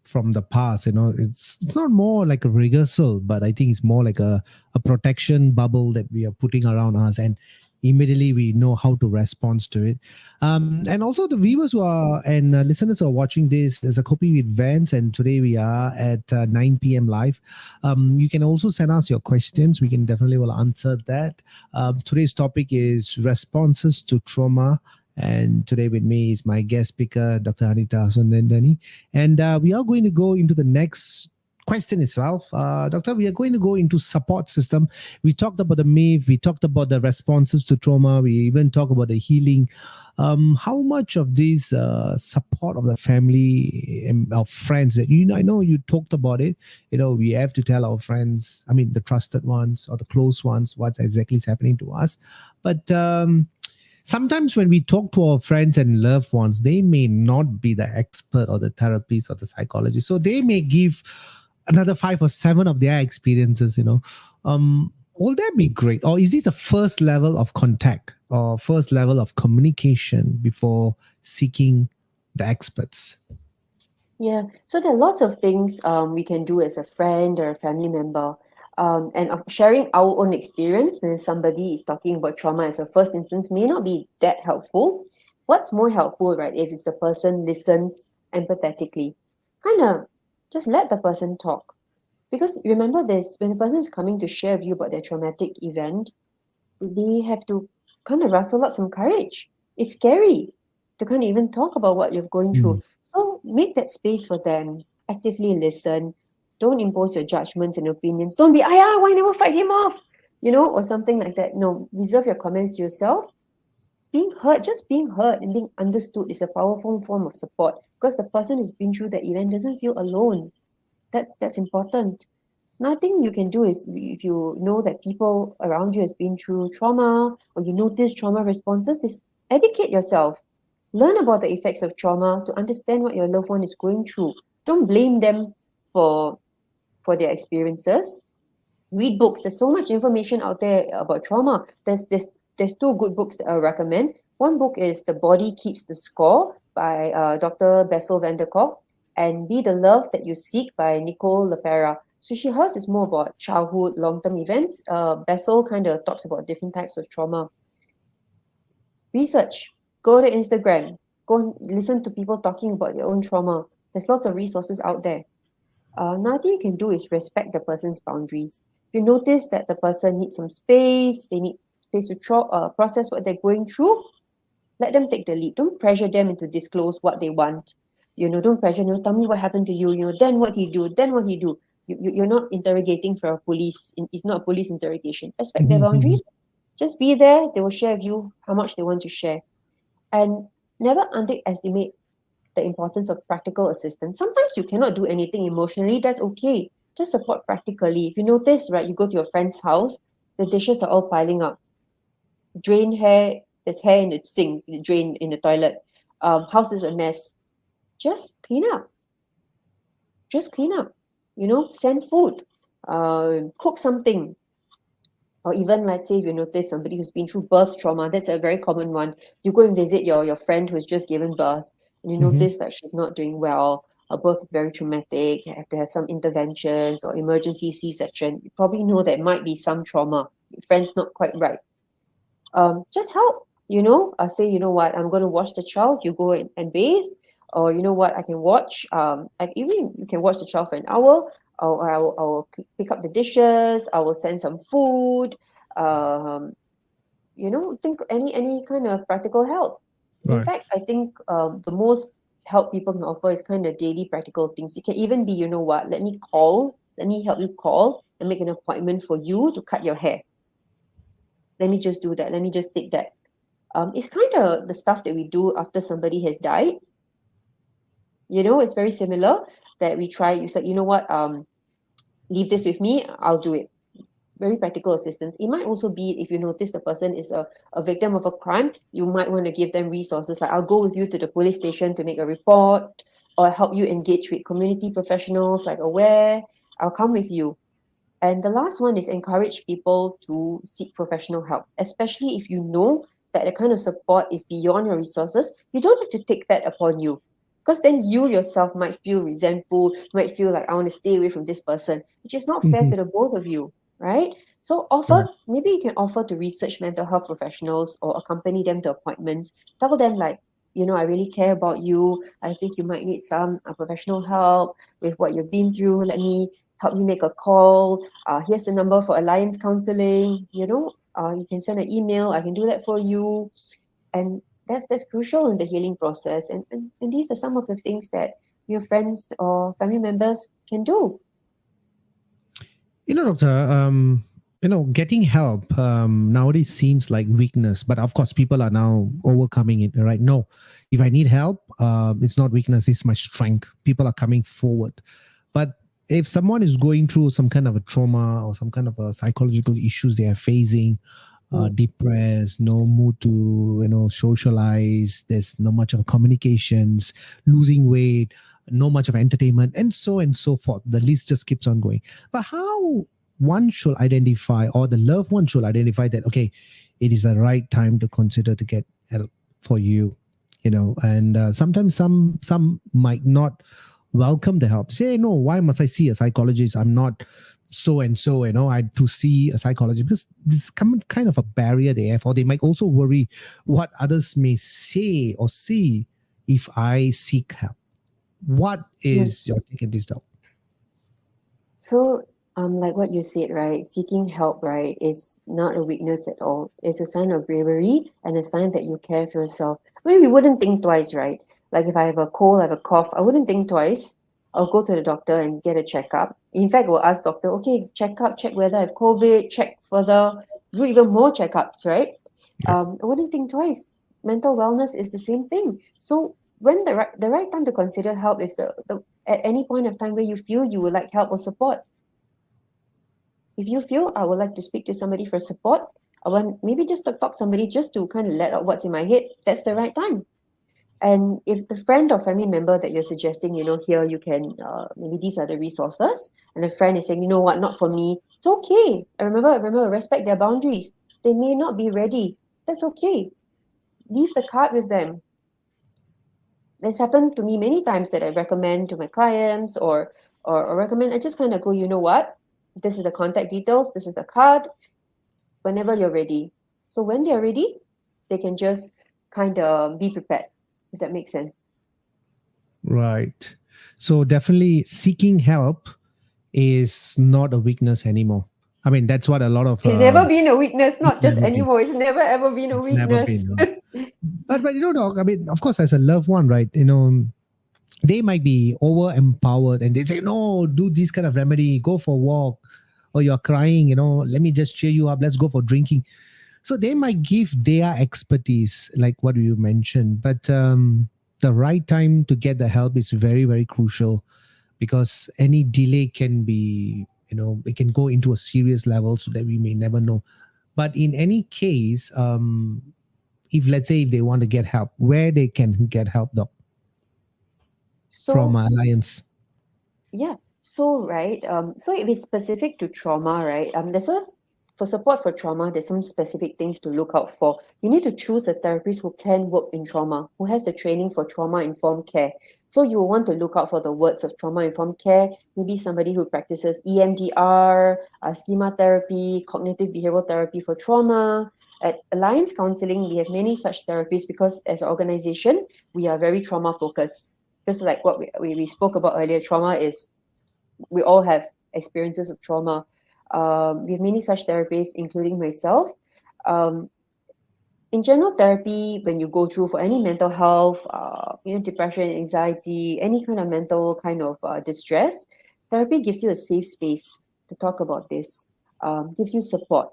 from the past. It's not more like a rehearsal, but I think it's more like a protection bubble that we are putting around us, and immediately we know how to respond to it. And also the viewers who are and listeners who are watching this, there's a Copy with Vance, and today we are at 9 p.m. live. You can also send us your questions. We can definitely will answer that. Today's topic is responses to trauma, and today with me is my guest speaker, Dr. Hanita Assudani. And we are going to go into the next question itself. Doctor, we are going to go into support system. We talked about the myth, we talked about the responses to trauma, we even talked about the healing. How much of this support of the family and of friends that I know you talked about it. We have to tell our friends, I mean the trusted ones or the close ones, what's exactly is happening to us. But sometimes when we talk to our friends and loved ones, they may not be the expert or the therapist or the psychologist. So they may give another 5 or 7 of their experiences. Will that be great? Or is this the first level of contact or first level of communication before seeking the experts? Yeah, so there are lots of things we can do as a friend or a family member. And of sharing our own experience when somebody is talking about trauma as a first instance may not be that helpful. What's more helpful, right, if it's the person listens empathetically, kind of just let the person talk. Because remember this, when the person is coming to share with you about their traumatic event, they have to kind of rustle up some courage. It's scary to kind of even talk about what you're going Mm. through. So make that space for them. Actively listen. Don't impose your judgments and opinions. Don't be, why never fight him off? Or something like that. No, reserve your comments to yourself. just being heard and being understood is a powerful form of support, because the person who's been through that event doesn't feel alone. That's important. Nothing you can do is, if you know that people around you has been through trauma, or you notice trauma responses, is educate yourself. Learn about the effects of trauma to understand what your loved one is going through. Don't blame them for their experiences. Read books. There's so much information out there about trauma. There's two good books that I recommend. One book is The Body Keeps the Score by Dr. Bessel van der Kolk, and Be the Love That You Seek by Nicole LaPera. So hers is more about childhood, long-term events. Bessel kind of talks about different types of trauma. Research. Go to Instagram. Go and listen to people talking about their own trauma. There's lots of resources out there. Another thing you can do is respect the person's boundaries. If you notice that the person needs some space, they need space to process what they're going through, let them take the lead. Don't pressure them into disclose what they want. Don't pressure them. Tell me what happened to you. Then what he do. Then what he do. You're not interrogating for a police. It's not a police interrogation. Respect their boundaries. Just be there. They will share with you how much they want to share. And never underestimate the importance of practical assistance. Sometimes you cannot do anything emotionally. That's okay. Just support practically. If you notice, right, you go to your friend's house, the dishes are all piling up. There's hair in the sink, the drain in the toilet. House is a mess. Just clean up. Send food. Cook something. Or even, let's say, if you notice somebody who's been through birth trauma, that's a very common one. You go and visit your friend who's just given birth, and you notice that she's not doing well. Her birth is very traumatic. You have to have some interventions or emergency C-section. You probably know there might be some trauma. Your friend's not quite right. Just help. Say, you know what, I'm going to watch the child. You go and bathe. Or you know what, I can watch. Even you can watch the child for an hour. Or I will pick up the dishes. I will send some food. Think any kind of practical help. Right. In fact, I think the most help people can offer is kind of daily practical things. It can even be, let me help you call and make an appointment for you to cut your hair. Let me just do that. Let me just take that. It's kind of the stuff that we do after somebody has died. It's very similar that we try. You said, leave this with me, I'll do it. Very practical assistance. It might also be, if you notice the person is a victim of a crime, you might want to give them resources like, I'll go with you to the police station to make a report, or help you engage with community professionals like Aware. I'll come with you. And the last one is encourage people to seek professional help, especially if you know that the kind of support is beyond your resources. You don't have to take that upon you. Because then you yourself might feel resentful, might feel like, I want to stay away from this person, which is not fair to the both of you, right? So maybe you can offer to research mental health professionals or accompany them to appointments. Tell them like, I really care about you. I think you might need some professional help with what you've been through. Let me help you make a call. Here's the number for Alliance Counselling. You can send an email. I can do that for you. And that's crucial in the healing process. And these are some of the things that your friends or family members can do. Doctor, getting help nowadays seems like weakness, but of course people are now overcoming it, right? No, if I need help, it's not weakness, it's my strength. People are coming forward. But if someone is going through some kind of a trauma or some kind of a psychological issues they are facing, depressed, no mood to socialize, there's no much of communications, losing weight, no much of entertainment, and so forth. The list just keeps on going. But how one should identify, or the loved one should identify that, okay, it is the right time to consider to get help for you, and sometimes some might not welcome the help. Say, no, why must I see a psychologist? I'm not so and so, I to see a psychologist, because this is kind of a barrier they have, or they might also worry what others may say or see if I seek help. What is your take on this, though? So, like what you said, right? Seeking help, right, is not a weakness at all. It's a sign of bravery and a sign that you care for yourself. I mean, we wouldn't think twice, right? Like if I have a cold, I have a cough, I wouldn't think twice. I'll go to the doctor and get a checkup. In fact, we'll ask doctor, okay, check whether I have COVID, check further, do even more checkups, right? I wouldn't think twice. mental wellness is the same thing. So when the right time to consider help is the at any point of time where you feel you would like help or support. If you feel I would like to speak to somebody for support, I want maybe just to talk to somebody just to kind of let out what's in my head, that's the right time. And if the friend or family member that you're suggesting, here you can, maybe these are the resources, and the friend is saying, you know what, not for me, it's okay. And remember, respect their boundaries. They may not be ready. That's okay. Leave the card with them. It's happened to me many times that I recommend to my clients or recommend, I just kind of go, you know what, this is the contact details, this is the card, whenever you're ready. So when they're ready, they can just kind of be prepared, if that makes sense. Right. So definitely seeking help is not a weakness anymore. I mean, that's what a lot of It's never been a weakness, not just never been. anymore. It's never ever been a Never weakness. been. No. But doc, I mean, of course, as a loved one, right? They might be over empowered and they say, no, do this kind of remedy, go for a walk, or you're crying, let me just cheer you up, let's go for drinking. So they might give their expertise, like what you mentioned, but the right time to get the help is very, very crucial, because any delay can be, it can go into a serious level so that we may never know. But in any case, if let's say if they want to get help, where they can get help, doc, from So Alliance? yeah, so right, so if it's specific to trauma, right, there's a for support for trauma, there's some specific things to look out for. You need to choose a therapist who can work in trauma, who has the training for trauma-informed care. So you will want to look out for the words of trauma-informed care, maybe somebody who practices EMDR, schema therapy, cognitive behavioral therapy for trauma. At Alliance Counselling, we have many such therapies because as an organization, we are very trauma-focused. Just like what we spoke about earlier, trauma is, we all have experiences of trauma. We have many such therapists, including myself. Um, in general therapy, when you go through for any mental health, depression, anxiety, any kind of mental kind of distress, therapy gives you a safe space to talk about this, gives you support,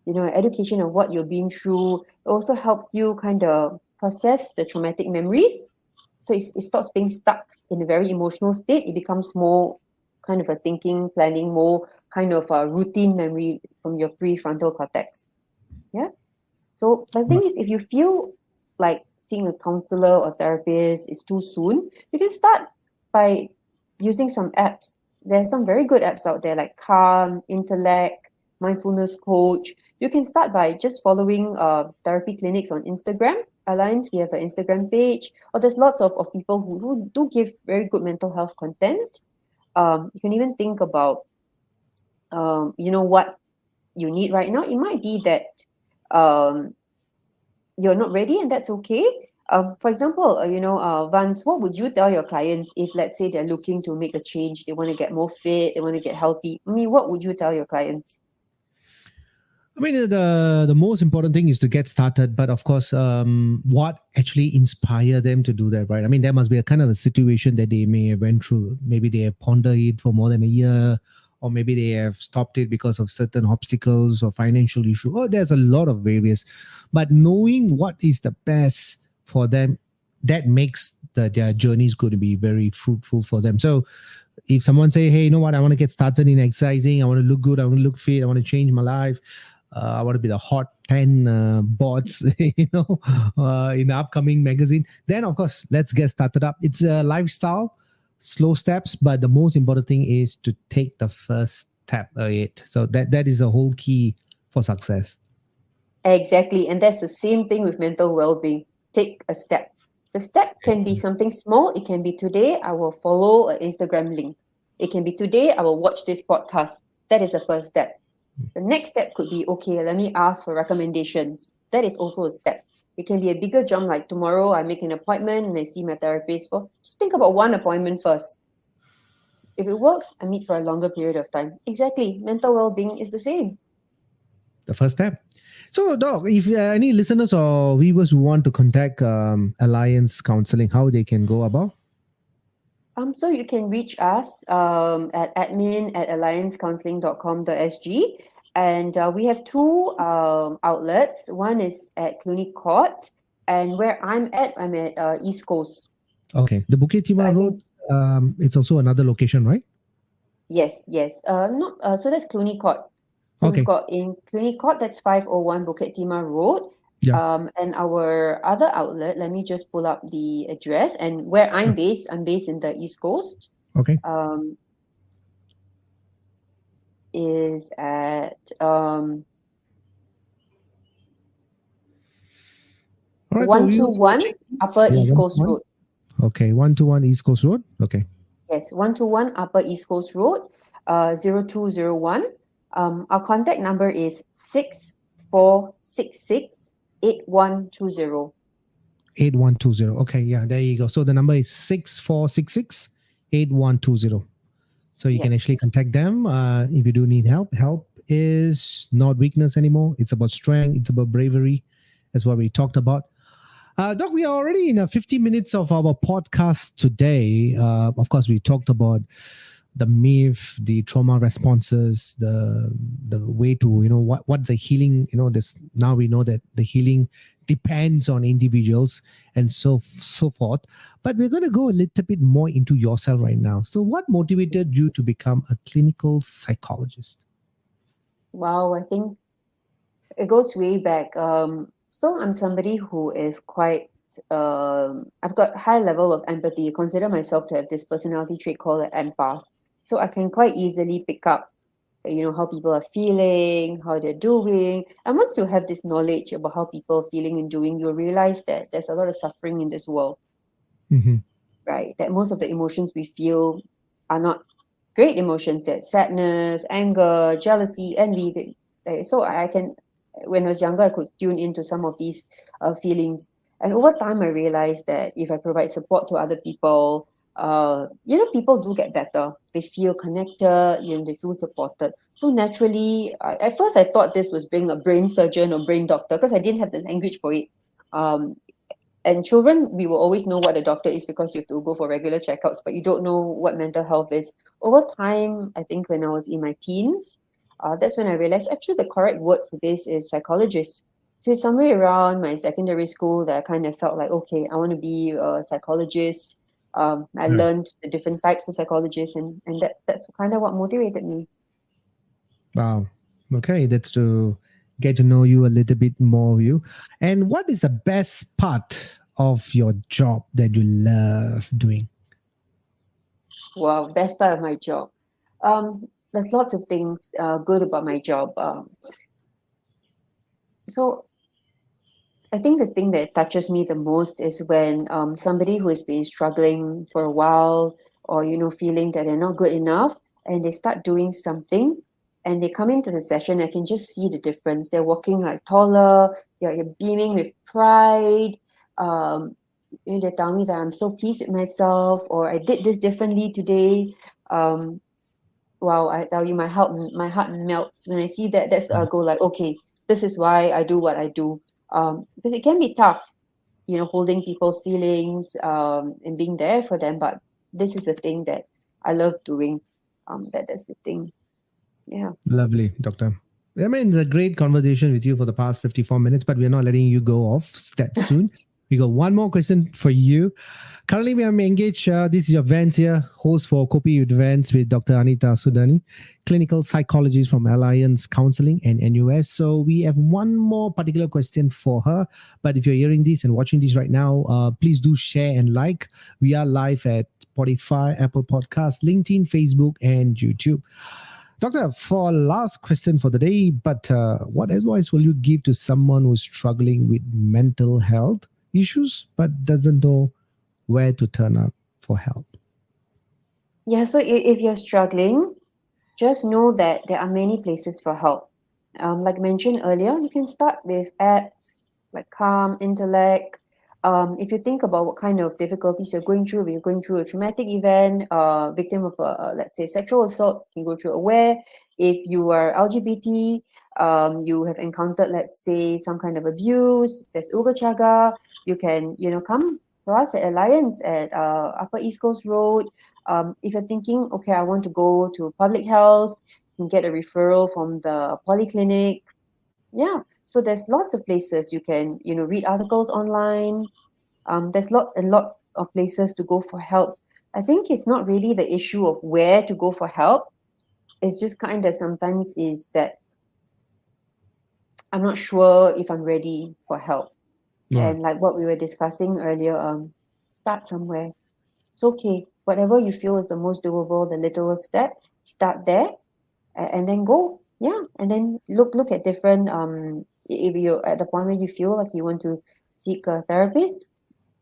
education of what you're being through. It also helps you kind of process the traumatic memories. So it stops being stuck in a very emotional state. It becomes more kind of a thinking, planning, more kind of a routine memory from your prefrontal cortex. Yeah. So the thing is, if you feel like seeing a counselor or therapist is too soon, you can start by using some apps. There's some very good apps out there like Calm, Intellect, Mindfulness Coach. You can start by just following therapy clinics on Instagram. Alliance, we have an Instagram page, or there's lots of people who do give very good mental health content. You can even think about, what you need right now. It might be that um, you're not ready, and that's okay. For example, Vance, what would you tell your clients if, let's say, they're looking to make a change, they want to get more fit, they want to get healthy? I mean, what would you tell your clients? I mean, the most important thing is to get started, but of course, what actually inspire them to do that, right? I mean, there must be a kind of a situation that they may have went through. Maybe they have pondered it for more than a year, or maybe they have stopped it because of certain obstacles or financial issue. Oh, there's a lot of various. But knowing what is the best for them, that makes their journeys going to be very fruitful for them. So if someone say, hey, you know what, I want to get started in exercising, I want to look good, I want to look fit, I want to change my life, I want to be the hot 10 bots, in the upcoming magazine, then of course, let's get started up. It's a lifestyle, slow steps, but the most important thing is to take the first step of it. So that is a whole key for success. Exactly. And that's the same thing with mental well-being. Take a step. The step can be something small. It can be today, I will follow an Instagram link. It can be today, I will watch this podcast. That is the first step. The next step could be, okay, let me ask for recommendations. That is also a step. It can be a bigger jump, like tomorrow I make an appointment and I see my therapist for, just think about one appointment first. If it works, I meet for a longer period of time. Exactly. Mental well-being is the same. The first step. So, Doc, if any listeners or viewers who want to contact Alliance Counselling, how they can go about? So you can reach us at admin@alliancecounselling.com.sg, and we have two outlets. One is at Cluny Court, And where I'm at East Coast. Okay. The Bukit So Timah I Road, think it's also another location, right? yes. Not so that's Cluny Court. So we've Okay. got in Cluny Court, that's 501 Bukit Timah Road. Yeah. And our other outlet, let me just pull up the address. And where Sure. I'm based in the East Coast, Okay. um, is at All right. So viewers 121 watching this, Upper yeah, East one to Coast one. Road. Okay, 121 East Coast Road. Okay. Yes, 121 Upper East Coast Road, 0201. Our contact number is 6466 8120. 8120. Okay, yeah, there you go. So the number is 6466 8120. So you can Yep. actually contact them if you do need help. Help is not weakness anymore. It's about strength. It's about bravery. That's what we talked about. Doc, we are already in 50 minutes of our podcast today. Of course, we talked about the myth, the trauma responses, the way to what's the healing. This now we know that the healing depends on individuals and so forth. But we're going to go a little bit more into yourself right now. So, what motivated you to become a clinical psychologist? Wow, I think it goes way back. So I'm somebody who is quite I've got high level of empathy. I consider myself to have this personality trait called an empath. So I can quite easily pick up, how people are feeling, how they're doing. And once you have this knowledge about how people are feeling and doing, you'll realize that there's a lot of suffering in this world, Mm-hmm. right? That most of the emotions we feel are not great emotions. That sadness, anger, jealousy, envy. So I can, when I was younger, I could tune into some of these feelings. And over time, I realized that if I provide support to other people, people do get better. They feel connected, they feel supported. So naturally, at first I thought this was being a brain surgeon or brain doctor because I didn't have the language for it. Um, and children, we will always know what a doctor is because you have to go for regular checkups, but you don't know what mental health is. Over time, I think when I was in my teens, that's when I realized actually the correct word for this is psychologist. So it's somewhere around my secondary school that I kind of felt like, okay, I want to be a psychologist. I Right. learned the different types of psychologists, and that's kind of what motivated me. Wow. Okay, that's to get to know you a little bit more of you. And what is the best part of your job that you love doing? Wow, best part of my job. Um, there's lots of things good about my job. So I think the thing that touches me the most is when somebody who has been struggling for a while or feeling that they're not good enough and they start doing something and they come into the session, I can just see the difference. They're walking like taller, they're beaming with pride. Um, they tell me that I'm so pleased with myself or I did this differently today. Um, wow, I tell you, my heart melts when I see that. That's Mm. go like, okay, this is why I do what I do. Because it can be tough, holding people's feelings, and being there for them. But this is the thing that I love doing. That's the thing. Yeah. Lovely, Doctor. I mean, it's a great conversation with you for the past 54 minutes, but we're not letting you go off that soon. We got one more question for you. Currently, we are engaged. This is your Vance here, host for Kopi with Vance with Dr. Hanita Assudani, clinical psychologist from Alliance Counselling and NUS. So we have one more particular question for her. But if you're hearing this and watching this right now, please do share and like. We are live at Spotify, Apple Podcasts, LinkedIn, Facebook, and YouTube. Doctor, for last question for the day, but what advice will you give to someone who's struggling with mental health issues but doesn't know where to turn up for help? Yeah. So if you're struggling, just know that there are many places for help. Like mentioned earlier, you can start with apps like Calm, Intellect. If you think about what kind of difficulties you're going through, if you're going through a traumatic event, victim of let's say sexual assault, you can go through Aware. If you are LGBT, you have encountered, let's say, some kind of abuse, there's Uga Chaga. You can, come to us at Alliance at Upper East Coast Road. If you're thinking, okay, I want to go to public health, you can get a referral from the polyclinic. Yeah. So there's lots of places you can, read articles online. There's lots and lots of places to go for help. I think it's not really the issue of where to go for help. It's just kind of sometimes is that I'm not sure if I'm ready for help. Right. And like what we were discussing earlier, start somewhere. It's okay. Whatever you feel is the most doable, the littlest step, start there, and then go. Yeah, and then look at different. If you're at the point where you feel like you want to seek a therapist,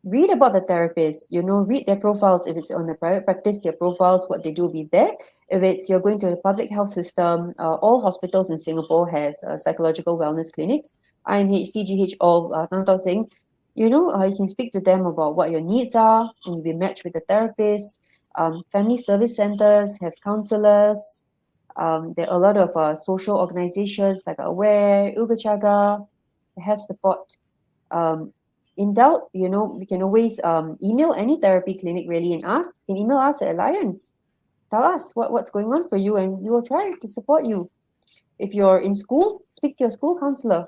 read about the therapist, read their profiles. If it's on a private practice, their profiles, what they do, be there. If it's you're going to the public health system, all hospitals in Singapore has psychological wellness clinics, IMH, CGH, all saying, you can speak to them about what your needs are and you'll be matched with a therapist. Family service centers have counselors. There are a lot of social organizations like Aware, Ugachaga, have support. In doubt, we can always email any therapy clinic really and ask. You can email us at Alliance. Tell us what's going on for you and we will try to support you. If you're in school, speak to your school counselor.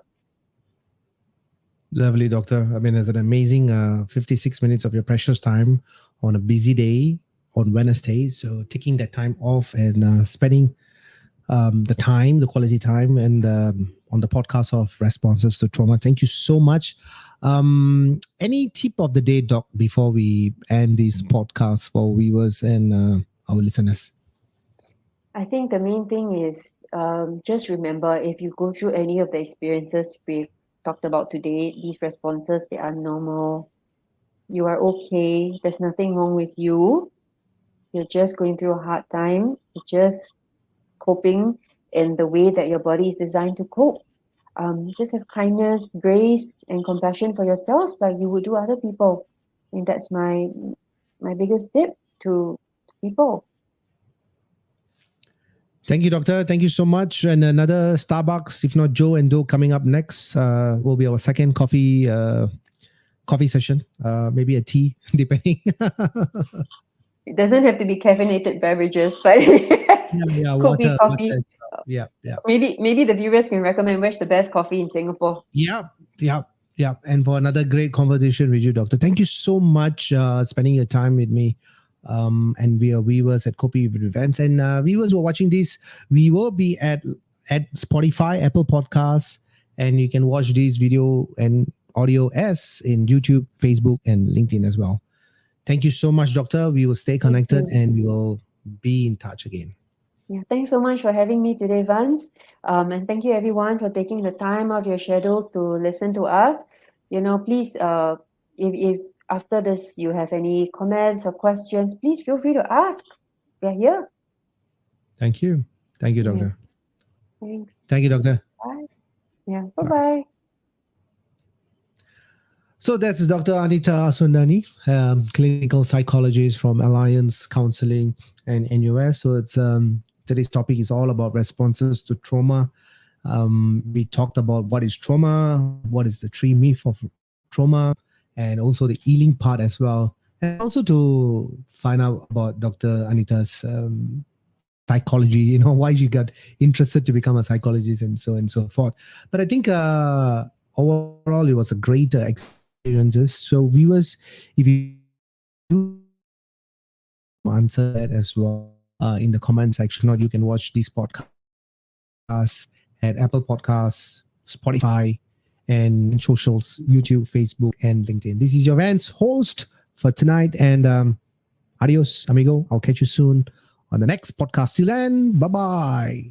Lovely, Doctor. I mean, it's an amazing 56 minutes of your precious time on a busy day on Wednesday. So taking that time off and spending the quality time, and on the podcast of responses to trauma. Thank you so much. Any tip of the day, Doc, before we end this podcast for viewers and our listeners? I think the main thing is just remember, if you go through any of the experiences we've talked about today, these responses, they are normal. You are okay. There's nothing wrong with you. You're just going through a hard time. You're just coping in the way that your body is designed to cope. Just have kindness, grace, and compassion for yourself like you would do other people. And that's my biggest tip to people. Thank you, Doctor. Thank you so much. And another Starbucks, if not Joe and Doe, coming up next will be our second coffee session. Maybe a tea, depending. It doesn't have to be caffeinated beverages, but yes, water, coffee. water. Yeah. Maybe the viewers can recommend where's the best coffee in Singapore. Yeah. And for another great conversation with you, Doctor. Thank you so much spending your time with me. And we are viewers at Kopi Events, and viewers who are watching this, we will be at Spotify, Apple Podcasts, and you can watch this video and audio as in YouTube, Facebook, and LinkedIn as well. Thank you so much, Doctor. We will stay connected and we will be in touch again. Yeah, thanks so much for having me today, Vance. And thank you everyone for taking the time of your schedules to listen to us. Please, if after this you have any comments or questions, please feel free to ask. We're here. Thank you. Thank you, Doctor. Yeah. Thanks. Thank you, Doctor. Bye. Yeah. Bye-bye. So that's Dr. Hanita Assudani, clinical psychologist from Alliance Counselling and NUS. So it's today's topic is all about responses to trauma. We talked about what is trauma, what is the three myths of trauma, and also the healing part as well. And also to find out about Dr. Anita's psychology, why she got interested to become a psychologist and so forth. But I think overall it was a great experiences. So viewers, if you do answer that as well in the comment section, or you can watch these podcasts at Apple Podcasts, Spotify, and socials, YouTube, Facebook, and LinkedIn. This is your Vance host for tonight, and adios, amigo. I'll catch you soon on the next podcast. Till then, bye-bye.